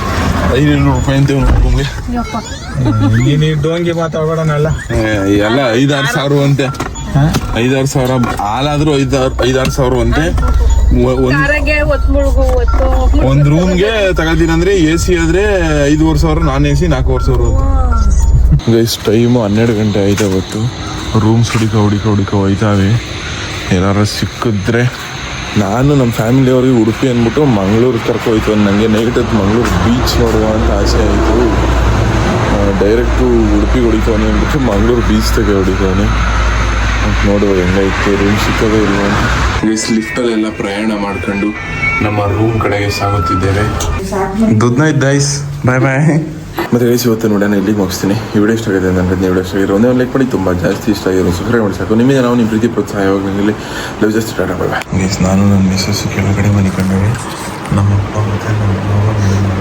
500 ರೂಪಾಯಿ ಅಂತೀವಿ ನಮ್ಮ ರೂಮ್ಗೆ. ನೀನು ಡೋಂಗಿ ಮಾತಾಡ್ಬೇಡನಲ್ಲ. ಎಲ್ಲ 5-6 ಸಾವಿರ ಅಂತೆ. 5-6 ಸಾವಿರ ಹಾಲಾದ್ರೂ 5-6 ಸಾವಿರ ಅಂತೆ. ಒಂದ್ ರೂಮ್ಗೆ ತಗೋತೀನಿ ಅಂದ್ರೆ AC ಆದ್ರೆ 5,500 ಸಾವಿರ, ನಾನ್ AC 4,500 ಸಾವಿರ ಅಂತ. ಗೈಸ್ ಟೈಮು 12 ಗಂಟೆ ಆಯ್ತಾ ಇವತ್ತು. ರೂಮ್ಸ್ ಹುಡುಕ ಹೋಯ್ತಾವೆ. ಏನಾರ ಸಿಕ್ಕಿದ್ರೆ ನಾನು ನಮ್ಮ ಫ್ಯಾಮಿಲಿಯವ್ರಿಗೆ ಉಡುಪಿ ಅಂದ್ಬಿಟ್ಟು ಮಂಗಳೂರು ಕರ್ಕೋಯ್ತು. ನನಗೆ ನೈಟ್ ಹೊತ್ತು ಮಂಗಳೂರು ಬೀಚ್ ನೋಡುವ ಅಂತ ಆಸೆ ಆಯಿತು. ಡೈರೆಕ್ಟು ಉಡುಪಿಗೆ ಹೊಡಿತವನೆ ಅಂದ್ಬಿಟ್ಟು ಮಂಗಳೂರು ಬೀಚ್ ತೆಗೆ ಹೊಡಿತವನೆ. ನೋಡುವ ಹೆಂಗಾಯ್ತು, ರೂಮ್ ಸಿಕ್ಕದೇ ಇಲ್ಲ ಅಂತ. ಗೈಸ್ ಲಿಫ್ಟಲ್ಲೆಲ್ಲ ಪ್ರಯಾಣ ಮಾಡ್ಕೊಂಡು ನಮ್ಮ ರೂಮ್ ಕಡೆಗೆ ಸಾಗುತ್ತಿದ್ದೇವೆ. ಗುಡ್ ನೈಟ್ ಗೈಸ್, ಬಾಯ್ ಬಾಯ್. ಮತ್ತೆ ಗೈಸ್ ಇವತ್ತು ನೋಡೋಣ ಇಲ್ಲಿಗೆ ಮುಗಿಸ್ತೀನಿ. ಈ ವಿಡಿಯೋ ಇಷ್ಟ ಆಗಿದೆ ನನಗೆ. ನೀವು ಇಷ್ಟ ಆಗಿರೋ ಒಂದೇ ಒಂದು ಲೈಕ್ ಮಾಡಿ, ತುಂಬ ಜಾಸ್ತಿ ಇಷ್ಟ ಆಗಿರೋ ಸಬ್ಸ್ಕ್ರೈಬ್ ಮಾಡಿ ಸಾಕು. ನಿಮಗೆ ನಾವು ನಿಮ್ಮ ಪ್ರೀತಿ ಪ್ರೋತ್ಸಾಹ ಯಾವಾಗಲೇ ಲವ್ ಜಸ್ಟ್ ಟಾಟಾ ಬಾಯ್. ಗೈಸ್ ನಾನು ನನ್ನ ಮಿಸ್ಸಸ್ ಕೆಳಗಡೆ ಮನೆ ಕಂಡವೆ. ನಮ್ಮ ಅಪ್ಪ ಮತ್ತು ನಮ್ಮ